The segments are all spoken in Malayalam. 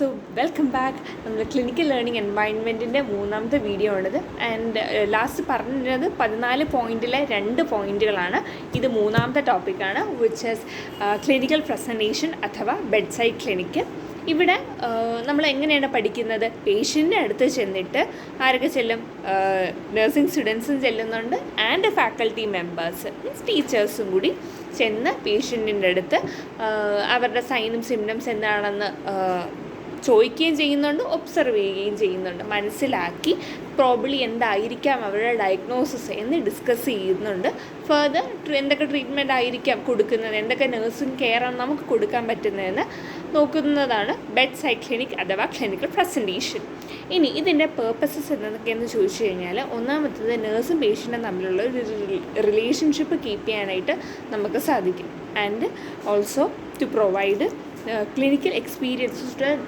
So welcome back. നമ്മൾ ക്ലിനിക്കൽ ലേണിംഗ് എൻവയൺമെൻറ്റിൻ്റെ മൂന്നാമത്തെ വീഡിയോ ആണിത്. ആൻഡ് ലാസ്റ്റ് പറഞ്ഞിരുന്നത് 14 പോയിൻറ്റിലെ 2 പോയിൻറ്റുകളാണ്. ഇത് മൂന്നാമത്തെ ടോപ്പിക്കാണ്, വിച്ച് ഈസ് ക്ലിനിക്കൽ പ്രസൻറ്റേഷൻ അഥവാ ബെഡ് സൈഡ് ക്ലിനിക്ക്. ഇവിടെ നമ്മൾ എങ്ങനെയാണ് പഠിക്കുന്നത്? പേഷ്യൻ്റെ അടുത്ത് ചെന്നിട്ട് ആരൊക്കെ ചെല്ലും? നഴ്സിംഗ് സ്റ്റുഡൻസും ചെല്ലുന്നുണ്ട്, ആൻഡ് ഫാക്കൽറ്റി മെമ്പേഴ്സ് മീൻസ് ടീച്ചേഴ്സും കൂടി ചെന്ന് പേഷ്യൻറ്റിൻ്റെ അടുത്ത് അവരുടെ സൈനും സിംറ്റംസ് എന്താണെന്ന് ചോദിക്കുകയും ചെയ്യുന്നുണ്ട്, ഒബ്സർവ് ചെയ്യുകയും ചെയ്യുന്നുണ്ട്. മനസ്സിലാക്കി പ്രോബ്ലി എന്തായിരിക്കാം അവരുടെ ഡയഗ്നോസിസ് എന്ന് ഡിസ്കസ് ചെയ്യുന്നുണ്ട്. ഫർദർ എന്തൊക്കെ ട്രീറ്റ്മെൻറ്റ് ആയിരിക്കാം കൊടുക്കുന്നത്, എന്തൊക്കെ നഴ്സിംഗ് കെയറാണ് നമുക്ക് കൊടുക്കാൻ പറ്റുന്നതെന്ന് നോക്കുന്നതാണ് ബെഡ് സൈഡ് ക്ലിനിക് അഥവാ ക്ലിനിക്കൽ പ്രസൻറ്റേഷൻ. ഇനി ഇതിൻ്റെ പേർപ്പസസ് എന്തൊക്കെയെന്ന് ചോദിച്ചു കഴിഞ്ഞാൽ, ഒന്നാമത്തത് നേഴ്സും പേഷ്യൻറ്റും തമ്മിലുള്ള ഒരു റിലേഷൻഷിപ്പ് കീപ്പ് ചെയ്യാനായിട്ട് നമുക്ക് സാധിക്കും. And also to provide clinical experience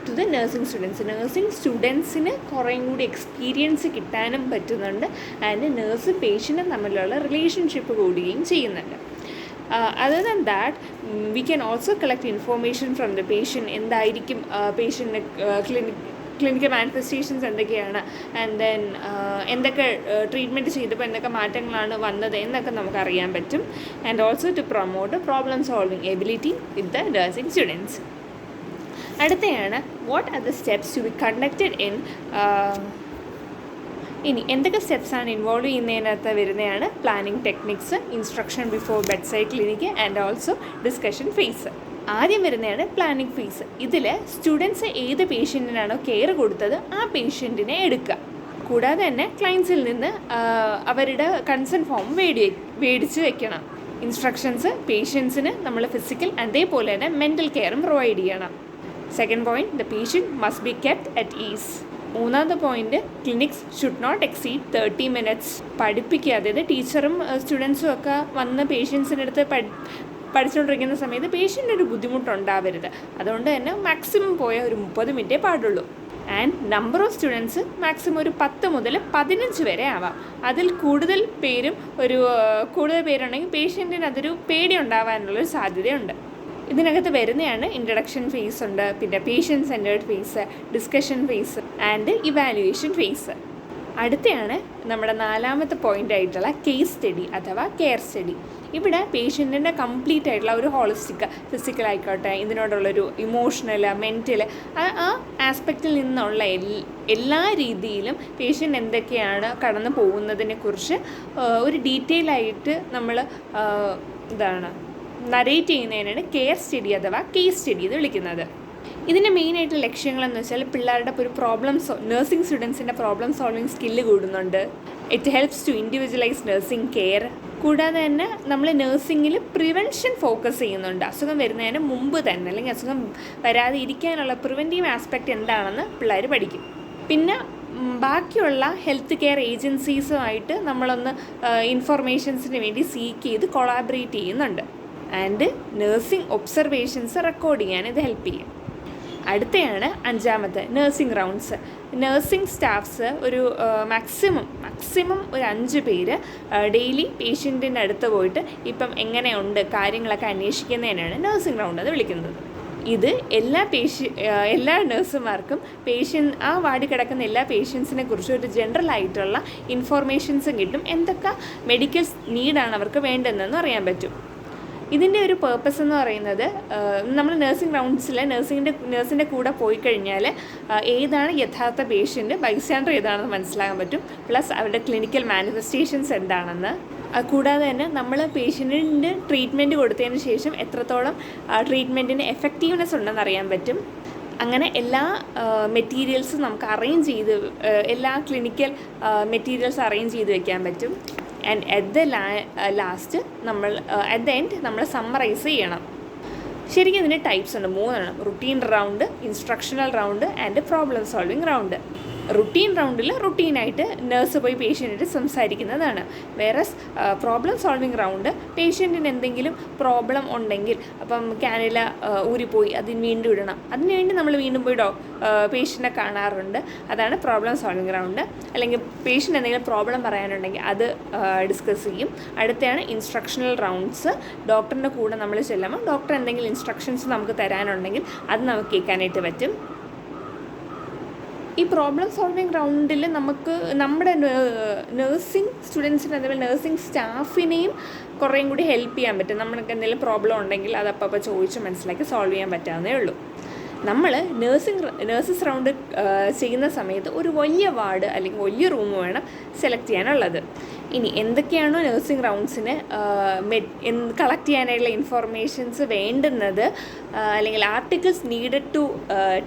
to the nursing students. Nursing സ്റ്റുഡൻസിന് കുറേയും കൂടി എക്സ്പീരിയൻസ് കിട്ടാനും പറ്റുന്നുണ്ട്. ആൻഡ് നഴ്സും പേഷ്യൻറ്റും തമ്മിലുള്ള റിലേഷൻഷിപ്പ് കൂടുകയും ചെയ്യുന്നുണ്ട്. Other than that, we can also collect information from the patient. എന്തായിരിക്കും പേഷ്യൻ്റ് ക്ലിനിക്കൽ മാനിഫെസ്റ്റേഷൻസ് എന്തൊക്കെയാണ്, ആൻഡ് ദെൻ എന്തൊക്കെ ട്രീറ്റ്മെൻറ്റ് ചെയ്തപ്പോൾ എന്തൊക്കെ മാറ്റങ്ങളാണ് വന്നത് എന്നൊക്കെ നമുക്ക് അറിയാൻ പറ്റും. And also to promote problem solving ability with the nursing students. അടുത്തയാണ് what are the steps to be conducted in. ഇനി എന്തൊക്കെ സ്റ്റെപ്സാണ് ഇൻവോൾവ് ചെയ്യുന്നതിനകത്ത് വരുന്നതാണ് planning techniques, instruction before bed side clinic, and also discussion phase. ആദ്യം വരുന്നതാണ് പ്ലാനിങ് ഫേസ്. ഇതിൽ സ്റ്റുഡൻസ് ഏത് പേഷ്യൻറ്റിനാണോ കെയർ കൊടുത്തത് ആ പേഷ്യൻറ്റിനെ എടുക്കുക. കൂടാതെ തന്നെ ക്ലയൻസിൽ നിന്ന് അവരുടെ കൺസെൻറ്റ് ഫോം മേടിച്ച് വെക്കണം. ഇൻസ്ട്രക്ഷൻസ് പേഷ്യൻസിന് നമ്മൾ ഫിസിക്കൽ അതേപോലെ തന്നെ മെൻ്റൽ കെയറും പ്രൊവൈഡ് ചെയ്യണം. Second point, the patient must be kept at ease. മൂന്നാമത്തെ point, clinics should not exceed 30 minutes. പഠിപ്പിക്കുക, അതായത് ടീച്ചറും സ്റ്റുഡൻസും ഒക്കെ വന്ന് പേഷ്യൻസിൻ്റെ അടുത്ത് പഠിച്ചുകൊണ്ടിരിക്കുന്ന സമയത്ത് പേഷ്യൻ്റ് ഒരു ബുദ്ധിമുട്ടുണ്ടാവരുത്. അതുകൊണ്ട് തന്നെ മാക്സിമം പോയ ഒരു 30 minute പാടുള്ളൂ. And number of students maximum ഒരു 10 മുതൽ 15 വരെ ആവാം. അതിൽ കൂടുതൽ പേരുണ്ടെങ്കിൽ പേഷ്യൻറ്റിന് അതൊരു പേടി ഉണ്ടാവാനുള്ളൊരു സാധ്യതയുണ്ട്. ഇതിനകത്ത് വരുന്നതാണ് ഇൻട്രഡക്ഷൻ ഫേസ് ഉണ്ട്, പിന്നെ patient centred phase, discussion phase and evaluation phase. അടുത്തയാണ് നമ്മുടെ നാലാമത്തെ പോയിൻ്റ് ആയിട്ടുള്ള കേസ് സ്റ്റഡി അഥവാ കെയർ സ്റ്റഡി. ഇവിടെ പേഷ്യൻറ്റിൻ്റെ കംപ്ലീറ്റ് ആയിട്ടുള്ള ഒരു ഹോളിസ്റ്റിക്, ഫിസിക്കൽ ആയിക്കോട്ടെ, ഇതിനോടുള്ളൊരു ഇമോഷണൽ, മെൻറ്റൽ, ആ ആസ്പെക്റ്റിൽ നിന്നുള്ള എല്ലാ രീതിയിലും പേഷ്യൻ്റ് എന്തൊക്കെയാണ് കടന്നു പോകുന്നതിനെക്കുറിച്ച് ഒരു ഡീറ്റെയിൽ ആയിട്ട് നമ്മൾ നരേറ്റ് ചെയ്യുന്നതിനാണ് കെയർ സ്റ്റഡി അഥവാ കേസ് സ്റ്റഡി എന്ന് വിളിക്കുന്നത്. ഇതിൻ്റെ മെയിനായിട്ട് ലക്ഷ്യങ്ങളെന്ന് വെച്ചാൽ പിള്ളേരുടെ ഒരു നഴ്സിംഗ് സ്റ്റുഡൻസിൻ്റെ പ്രോബ്ലം സോൾവിങ് സ്കില്ല് കൂടുന്നുണ്ട്. It helps to individualize nursing care. കൂടാതെ തന്നെ നമ്മൾ നഴ്സിംഗിൽ പ്രിവെൻഷൻ ഫോക്കസ് ചെയ്യുന്നുണ്ട്. അസുഖം വരുന്നതിന് മുമ്പ് തന്നെ, അല്ലെങ്കിൽ അസുഖം വരാതെ ഇരിക്കാനുള്ള പ്രിവെൻറ്റീവ് ആസ്പെക്റ്റ് എന്താണെന്ന് പിള്ളേർ പഠിക്കും. പിന്നെ ബാക്കിയുള്ള ഹെൽത്ത് കെയർ ഏജൻസീസുമായിട്ട് നമ്മളൊന്ന് ഇൻഫർമേഷൻസിന് വേണ്ടി സീക്ക് ചെയ്ത് കൊളാബറേറ്റ് ചെയ്യുന്നുണ്ട്. ആൻഡ് നഴ്സിംഗ് ഒബ്സർവേഷൻസ് റെക്കോർഡ് ചെയ്യാൻ ഇത് ഹെൽപ്പ് ചെയ്യും. അടുത്തയാണ് അഞ്ചാമത്തെ, നഴ്സിംഗ് റൗണ്ട്സ്. നഴ്സിംഗ് സ്റ്റാഫ്സ് ഒരു മാക്സിമം ഒരു 5 പേര് ഡെയിലി പേഷ്യൻറ്റിൻ്റെ അടുത്ത് പോയിട്ട് ഇപ്പം എങ്ങനെയുണ്ട് കാര്യങ്ങളൊക്കെ അന്വേഷിക്കുന്നതിനാണ് നഴ്സിംഗ് റൗണ്ട് എന്ന് വിളിക്കുന്നത്. ഇത് എല്ലാ നഴ്സുമാർക്കും ആ വാർഡിൽ കിടക്കുന്ന എല്ലാ പേഷ്യൻസിനെ കുറിച്ച് ഒരു ജനറൽ ആയിട്ടുള്ള ഇൻഫോർമേഷൻസും കിട്ടും. എന്തൊക്കെ മെഡിക്കൽ നീഡാണ് അവർക്ക് വേണ്ടതെന്ന് അറിയാൻ പറ്റും. ഇതിൻ്റെ ഒരു പേർപ്പസ് എന്ന് പറയുന്നത്, നമ്മൾ നഴ്സിംഗ് റൗണ്ട്സിൽ നഴ്സിൻ്റെ കൂടെ പോയി കഴിഞ്ഞാൽ ഏതാണ് യഥാർത്ഥ പേഷ്യൻ്റ്, ബൈസ്റ്റാൻഡർ ഏതാണെന്ന് മനസ്സിലാക്കാൻ പറ്റും. പ്ലസ് അവരുടെ ക്ലിനിക്കൽ മാനിഫെസ്റ്റേഷൻസ് എന്താണെന്ന്, കൂടാതെ തന്നെ നമ്മൾ പേഷ്യൻറ്റിൻ്റെ ട്രീറ്റ്മെൻറ്റ് കൊടുത്തതിന് ശേഷം എത്രത്തോളം ട്രീറ്റ്മെൻറ്റിന് എഫക്റ്റീവ്നെസ് ഉണ്ടെന്ന് അറിയാൻ പറ്റും. അങ്ങനെ എല്ലാ മെറ്റീരിയൽസും നമുക്ക് എല്ലാ ക്ലിനിക്കൽ മെറ്റീരിയൽസ് അറേഞ്ച് ചെയ്ത് വെക്കാൻ പറ്റും. And at the last at the end നമ്മൾ സമ്മറൈസ് ചെയ്യണം. ശരിക്കും ഇതിൻ്റെ ടൈപ്സ് ഉണ്ട്, 3 routine round, instructional round and problem solving round. Routine റൗണ്ടിൽ റുട്ടീനായിട്ട് നേഴ്സ് പോയി പേഷ്യൻറ്റിന് സംസാരിക്കുന്നതാണ്. വേറസ് പ്രോബ്ലം സോൾവിങ് റൗണ്ട്, പേഷ്യൻറ്റിന് എന്തെങ്കിലും പ്രോബ്ലം ഉണ്ടെങ്കിൽ, അപ്പം ക്യാനില ഊരിപ്പോയി അതിന് വീണ്ടും ഇടണം, അതിനുവേണ്ടി നമ്മൾ വീണ്ടും പോയി പേഷ്യൻറ്റിനെ കാണാറുണ്ട്. അതാണ് പ്രോബ്ലം സോൾവിങ് റൗണ്ട്. അല്ലെങ്കിൽ പേഷ്യൻ്റ് എന്തെങ്കിലും പ്രോബ്ലം പറയാനുണ്ടെങ്കിൽ അത് ഡിസ്കസ് ചെയ്യും. അടുത്താണ് ഇൻസ്ട്രക്ഷണൽ റൗണ്ട്സ്. ഡോക്ടറിൻ്റെ കൂടെ നമ്മൾ ചെല്ലുമ്പോൾ ഡോക്ടർ എന്തെങ്കിലും ഇൻസ്ട്രക്ഷൻസ് നമുക്ക് തരാനുണ്ടെങ്കിൽ അത് നമുക്ക് കേൾക്കാനായിട്ട് പറ്റും. ഈ പ്രോബ്ലം സോൾവിങ് റൗണ്ടിൽ നമുക്ക് നമ്മുടെ നേഴ്സിംഗ് സ്റ്റുഡൻസിന് അതേപോലെ നേഴ്സിംഗ് സ്റ്റാഫിനെയും കുറേയും കൂടി ഹെൽപ്പ് ചെയ്യാൻ പറ്റും. നമ്മൾക്ക് എന്തെങ്കിലും പ്രോബ്ലം ഉണ്ടെങ്കിൽ അത് അപ്പോൾ ചോദിച്ച് മനസ്സിലാക്കി സോൾവ് ചെയ്യാൻ പറ്റാവുന്നേ ഉള്ളൂ. നമ്മൾ നേഴ്സസ് റൗണ്ട് ചെയ്യുന്ന സമയത്ത് ഒരു വലിയ വാർഡ് അല്ലെങ്കിൽ വലിയ റൂം വേണം സെലക്ട് ചെയ്യാനുള്ളത്. ഇനി എന്തൊക്കെയാണോ നേഴ്സിംഗ് റൗണ്ട്സിന് കളക്ട് ചെയ്യാനായിട്ടുള്ള ഇൻഫോർമേഷൻസ് വേണ്ടുന്നത് അല്ലെങ്കിൽ articles needed to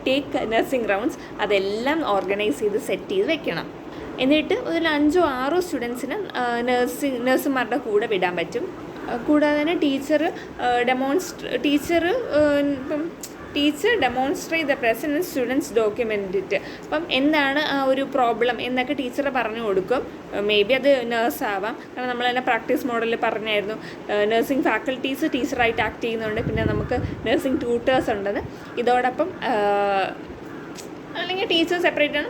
take nursing rounds അതെല്ലാം ഓർഗനൈസ് ചെയ്ത് സെറ്റ് ചെയ്ത് വെക്കണം. എന്നിട്ട് ഒരു 5-6 സ്റ്റുഡൻസിന് നേഴ്സുമാരുടെ കൂടെ വിടാൻ പറ്റും. കൂടാതെ തന്നെ teacher demonstrate the present students document. അപ്പം എന്താണ് ആ ഒരു പ്രോബ്ലം എന്നൊക്കെ ടീച്ചർ പറഞ്ഞു കൊടുക്കും. മേ ബി അത് നേഴ്സ് ആവാം, കാരണം നമ്മൾ തന്നെ പ്രാക്ടീസ് മോഡലിൽ പറഞ്ഞായിരുന്നു നേഴ്സിംഗ് ഫാക്കൽറ്റീസ് ടീച്ചറായിട്ട് ആക്ട് ചെയ്യുന്നുണ്ട്, പിന്നെ നമുക്ക് നേഴ്സിംഗ് ട്യൂട്ടേഴ്സ് ഉണ്ടെന്ന്. ഇതോടൊപ്പം അല്ലെങ്കിൽ ടീച്ചർ സെപ്പറേറ്റ് ആണ്,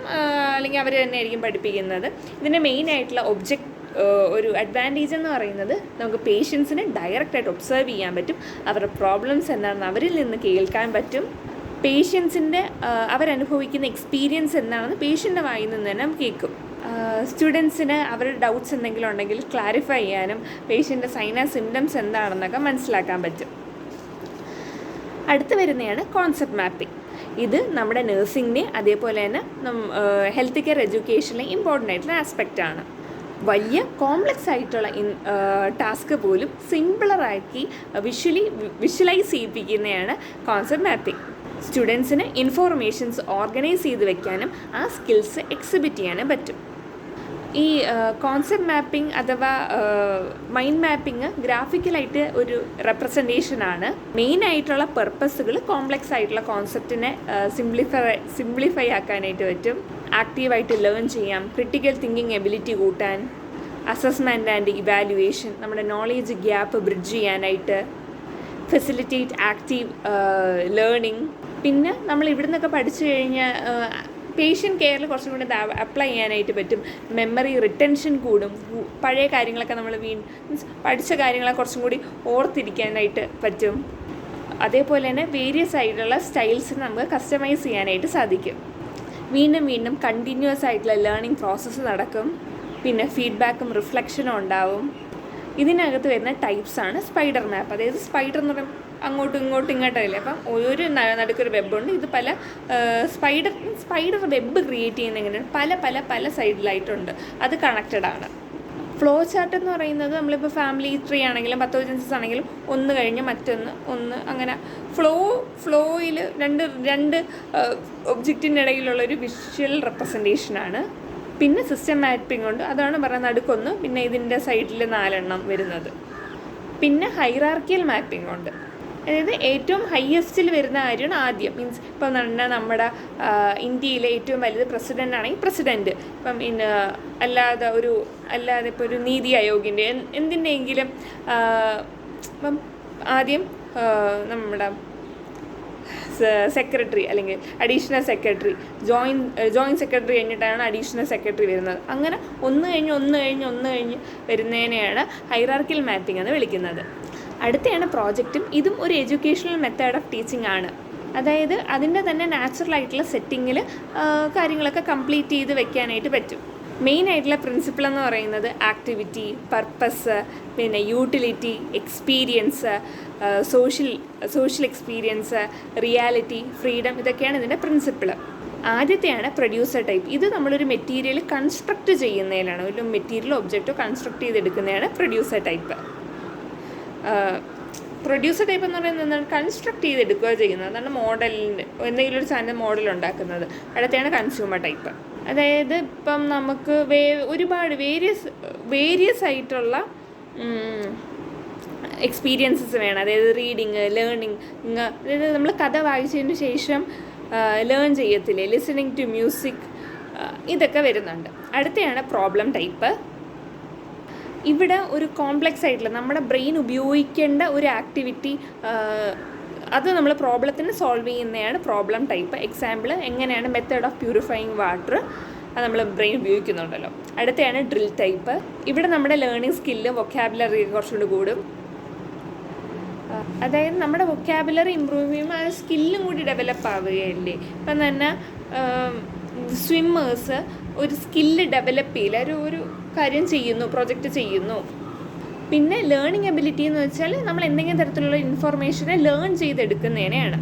അല്ലെങ്കിൽ അവർ തന്നെ ആയിരിക്കും പഠിപ്പിക്കുന്നത്. ഇതിൻ്റെ മെയിനായിട്ടുള്ള ഒരു അഡ്വാൻറ്റേജ് എന്ന് പറയുന്നത് നമുക്ക് പേഷ്യൻസിനെ ഡയറക്റ്റായിട്ട് ഒബ്സർവ് ചെയ്യാൻ പറ്റും. അവരുടെ പ്രോബ്ലംസ് എന്താണെന്ന് അവരിൽ നിന്ന് കേൾക്കാൻ പറ്റും. പേഷ്യൻസിൻ്റെ അവരനുഭവിക്കുന്ന എക്സ്പീരിയൻസ് എന്താണെന്ന് പേഷ്യൻ്റെ വായിൽ നിന്ന് തന്നെ കേൾക്കും. സ്റ്റുഡൻസിന് അവരുടെ ഡൗട്ട്സ് എന്തെങ്കിലും ഉണ്ടെങ്കിൽ ക്ലാരിഫൈ ചെയ്യാനും പേഷ്യൻ്റെ സൈൻ ആൻഡ് സിംറ്റംസ് എന്താണെന്നൊക്കെ മനസ്സിലാക്കാൻ പറ്റും. അടുത്ത് വരുന്നതാണ് കോൺസെപ്റ്റ് മാപ്പിംഗ്. ഇത് നമ്മുടെ നഴ്സിംഗിനെ അതേപോലെ തന്നെ ഹെൽത്ത് കെയർ എഡ്യൂക്കേഷനിലെ ഇമ്പോർട്ടൻ്റ് ആയിട്ടുള്ള ആസ്പെക്റ്റാണ്. വലിയ കോംപ്ലക്സ് ആയിട്ടുള്ള ടാസ്ക് പോലും സിംപിളറാക്കി വിഷ്വലൈസ് ചെയ്യിപ്പിക്കുന്നതാണ് കോൺസെപ്റ്റ് മാപ്പിംഗ്. സ്റ്റുഡൻസിന് ഇൻഫോർമേഷൻസ് ഓർഗനൈസ് ചെയ്ത് വെക്കാനും ആ സ്കിൽസ് എക്സിബിറ്റ് ചെയ്യാനും പറ്റും. ഈ കോൺസെപ്റ്റ് മാപ്പിംഗ് അഥവാ മൈൻഡ് മാപ്പിംഗ് ഗ്രാഫിക്കലായിട്ട് ഒരു റെപ്രസെൻറ്റേഷനാണ്. മെയിനായിട്ടുള്ള പർപ്പസുകൾ കോംപ്ലക്സ് ആയിട്ടുള്ള കോൺസെപ്റ്റിനെ സിംപ്ലിഫൈ ആക്കാനായിട്ട് പറ്റും. ആക്റ്റീവായിട്ട് ലേൺ ചെയ്യാം, ക്രിട്ടിക്കൽ തിങ്കിങ് എബിലിറ്റി കൂട്ടാൻ, അസസ്മെൻറ്റ് ആൻഡ് ഇവാലുവേഷൻ, നമ്മുടെ നോളേജ് ഗ്യാപ്പ് ബ്രിഡ്ജ് ചെയ്യാനായിട്ട്, ഫെസിലിറ്റേറ്റ് ആക്റ്റീവ് ലേണിംഗ്. പിന്നെ നമ്മൾ ഇവിടെ നിന്നൊക്കെ പഠിച്ചു കഴിഞ്ഞാൽ പേഷ്യൻ്റ് കെയറിൽ കുറച്ചും കൂടി അപ്ലൈ ചെയ്യാനായിട്ട് പറ്റും. മെമ്മറി റിട്ടൻഷൻ കൂടും. പഴയ കാര്യങ്ങളൊക്കെ നമ്മൾ പഠിച്ച കാര്യങ്ങളെ കുറച്ചും കൂടി ഓർത്തിരിക്കാനായിട്ട് പറ്റും. അതേപോലെ തന്നെ വേരിയസ് ആയിട്ടുള്ള സ്റ്റൈൽസ് നമുക്ക് കസ്റ്റമൈസ് ചെയ്യാനായിട്ട് സാധിക്കും. വീണ്ടും കണ്ടിന്യൂസ് ആയിട്ടുള്ള ലേണിംഗ് പ്രോസസ്സ് നടക്കും. പിന്നെ ഫീഡ്ബാക്കും റിഫ്ലക്ഷനും ഉണ്ടാവും. ഇതിനകത്ത് വരുന്ന ടൈപ്സാണ് സ്പൈഡർ മാപ്പ്. അതായത് സ്പൈഡർ എന്ന് പറയുമ്പോൾ അങ്ങോട്ടും ഇങ്ങോട്ടല്ലേ. അപ്പം ഒരു നടുക്കൊരു വെബുണ്ട്. ഇത് പല സ്പൈഡർ വെബ് ക്രിയേറ്റ് ചെയ്യുന്ന എങ്ങനെയാണ് പല സൈഡിലായിട്ടുണ്ട്. അത് കണക്റ്റഡ് ആണ്. ഫ്ലോ ചാർട്ട് എന്ന് പറയുന്നത് നമ്മളിപ്പോൾ ഫാമിലി ട്രീ ആണെങ്കിലും പത്തോജൻസസ് ആണെങ്കിലും ഒന്ന് കഴിഞ്ഞ് മറ്റൊന്ന് അങ്ങനെ ഫ്ലോയിൽ രണ്ട് ഒബ്ജക്റ്റിൻ്റെ ഇടയിലുള്ളൊരു വിഷ്വൽ റെപ്രസെൻറ്റേഷനാണ്. പിന്നെ സിസ്റ്റം മാപ്പിംഗ് ഉണ്ട്. അതാണ് പറയുന്നത് നടുക്കൊന്ന്, പിന്നെ ഇതിൻ്റെ സൈഡിൽ 4 വരുന്നത്. പിന്നെ ഹൈറാർക്കിയൽ മാപ്പിംഗ് ഉണ്ട്. അതായത് ഏറ്റവും ഹയസ്റ്റിൽ വരുന്ന കാര്യമാണ് ആദ്യം. മീൻസ് ഇപ്പം നമ്മുടെ ഇന്ത്യയിലെ ഏറ്റവും വലുത് പ്രസിഡൻ്റ് ആണെങ്കിൽ പ്രസിഡൻറ്റ്, ഇപ്പം അല്ലാതെ ഇപ്പോൾ ഒരു നീതി ആയോഗിൻ്റെ എന്തിൻ്റെയെങ്കിലും ഇപ്പം ആദ്യം നമ്മുടെ സെക്രട്ടറി അല്ലെങ്കിൽ അഡീഷണൽ സെക്രട്ടറി, ജോയിൻറ്റ് സെക്രട്ടറി കഴിഞ്ഞിട്ടാണ് അഡീഷണൽ സെക്രട്ടറി വരുന്നത്. അങ്ങനെ ഒന്ന് കഴിഞ്ഞ് വരുന്നതിനെയാണ് ഹൈറാർക്കിയൽ മാപ്പിംഗ് എന്ന് വിളിക്കുന്നത്. അടുത്തയാണ് പ്രോജക്റ്റും. ഇതും ഒരു എഡ്യൂക്കേഷണൽ മെത്തേഡ് ഓഫ് ടീച്ചിങ് ആണ്. അതായത് അതിൻ്റെ തന്നെ നാച്ചുറൽ ആയിട്ടുള്ള സെറ്റിങ്ങിൽ കാര്യങ്ങളൊക്കെ കംപ്ലീറ്റ് ചെയ്ത് വെക്കാനായിട്ട് പറ്റും. മെയിനായിട്ടുള്ള പ്രിൻസിപ്പിൾ എന്ന് പറയുന്നത് ആക്ടിവിറ്റി, പർപ്പസ്, പിന്നെ utility, experience, social experience, reality, freedom, ഇതൊക്കെയാണ് ഇതിൻ്റെ പ്രിൻസിപ്പിൾ. ആദ്യത്തെയാണ് producer type. ഇത് നമ്മളൊരു മെറ്റീരിയൽ കൺസ്ട്രക്റ്റ് ചെയ്യുന്നതിലാണ്. ഒരു മെറ്റീരിയൽ ഒബ്ജക്റ്റോ കൺസ്ട്രക്റ്റ് ചെയ്തെടുക്കുന്നതാണ് പ്രൊഡ്യൂസർ ടൈപ്പ്. പ്രൊഡ്യൂസർ ടൈപ്പ് എന്ന് പറയുന്നത് എന്താണ്? കൺസ്ട്രക്ട് ചെയ്തെടുക്കുക ചെയ്യുന്നത്. അതാണ് മോഡലിൻ്റെ എന്തെങ്കിലും ഒരു സാധനം മോഡൽ ഉണ്ടാക്കുന്നത്. അടുത്തെയാണ് കൺസ്യൂമർ ടൈപ്പ്. അതായത് ഇപ്പം നമുക്ക് ഒരുപാട് വേരിയസ് ആയിട്ടുള്ള എക്സ്പീരിയൻസസ് വേണം. അതായത് റീഡിങ്, ലേണിങ്, അതായത് നമ്മൾ കഥ വായിച്ചതിന് ശേഷം ലേൺ ചെയ്യത്തില്ലേ, ലിസണിങ് ടു മ്യൂസിക്, ഇതൊക്കെ വരുന്നുണ്ട്. അടുത്തയാണ് പ്രോബ്ലം ടൈപ്പ്. ഇവിടെ ഒരു കോംപ്ലക്സ് ആയിട്ടുള്ള നമ്മുടെ ബ്രെയിൻ ഉപയോഗിക്കേണ്ട ഒരു ആക്ടിവിറ്റി, അത് നമ്മൾ പ്രോബ്ലത്തിന് സോൾവ് ചെയ്യുന്നതാണ് പ്രോബ്ലം ടൈപ്പ്. എക്സാമ്പിൾ എങ്ങനെയാണ് മെത്തേഡ് ഓഫ് പ്യൂരിഫൈയിങ് വാട്ടർ, അത് നമ്മൾ ബ്രെയിൻ ഉപയോഗിക്കുന്നുണ്ടല്ലോ. അടുത്തയാണ് ഡ്രിൽ ടൈപ്പ്. ഇവിടെ നമ്മുടെ ലേണിംഗ് സ്കില്ലും വൊക്കാബുലറി കുറച്ചുകൂടി കൂടും. അതായത് നമ്മുടെ വൊക്കാബുലറി ഇമ്പ്രൂവ് ചെയ്യുമ്പോൾ ആ സ്കില്ലും കൂടി ഡെവലപ്പ് ആവുകയല്ലേ. ഇപ്പം തന്നെ സ്വിമ്മേഴ്സ് ഒരു സ്കില്ല് ഡെവലപ്പ് ചെയ്യില്ല, ഒരു കാര്യം ചെയ്യുന്നു, പ്രൊജക്റ്റ് ചെയ്യുന്നു. പിന്നെ ലേണിംഗ് എബിലിറ്റി എന്ന് വെച്ചാൽ നമ്മൾ എന്തെങ്കിലും തരത്തിലുള്ള ഇൻഫർമേഷനെ ലേൺ ചെയ്തെടുക്കുന്നതിനെയാണ്.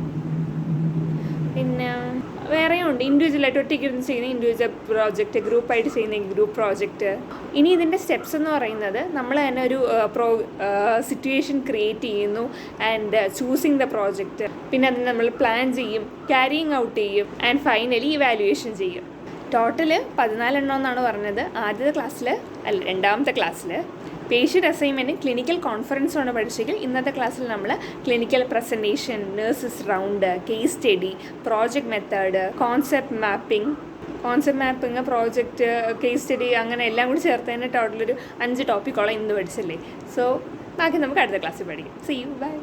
പിന്നെ വേറെയും ഉണ്ട്, ഇൻഡിവിജ്വലായിട്ട് ഒറ്റയ്ക്കിരുന്ന് ചെയ്യുന്ന ഇൻഡിവിജ്വൽ പ്രോജക്റ്റ്, ഗ്രൂപ്പായിട്ട് ചെയ്യുന്ന ഗ്രൂപ്പ് പ്രോജക്റ്റ്. ഇനി ഇതിൻ്റെ സ്റ്റെപ്സ് എന്ന് പറയുന്നത് നമ്മൾ തന്നെ ഒരു സിറ്റുവേഷൻ ക്രിയേറ്റ് ചെയ്യുന്നു ആൻഡ് ചൂസിങ് ദ പ്രോജക്റ്റ്, പിന്നെ അതിന് നമ്മൾ പ്ലാൻ ചെയ്യും, ക്യാരിയിങ് ഔട്ട് ചെയ്യും ആൻഡ് ഫൈനലി ഇവാലുവേഷൻ ചെയ്യും. ടോട്ടൽ 14 എന്നാണ് പറഞ്ഞത് രണ്ടാമത്തെ ക്ലാസ്സിൽ. പേഷ്യൻ്റ് അസൈൻമെൻറ്റ് ക്ലിനിക്കൽ കോൺഫറൻസാണ് പഠിച്ചെങ്കിൽ ഇന്നത്തെ ക്ലാസ്സിൽ നമ്മൾ clinical presentation, nurses round, case study, project method, concept mapping, project, case study, അങ്ങനെ എല്ലാം കൂടി ചേർത്ത് തന്നെ ടോട്ടലൊരു 5 ടോപ്പിക്കോളം ഇന്ന് പഠിച്ചല്ലേ. സോ ബാക്കി നമുക്ക് അടുത്ത ക്ലാസ്സിൽ പഠിക്കാം. See you, by.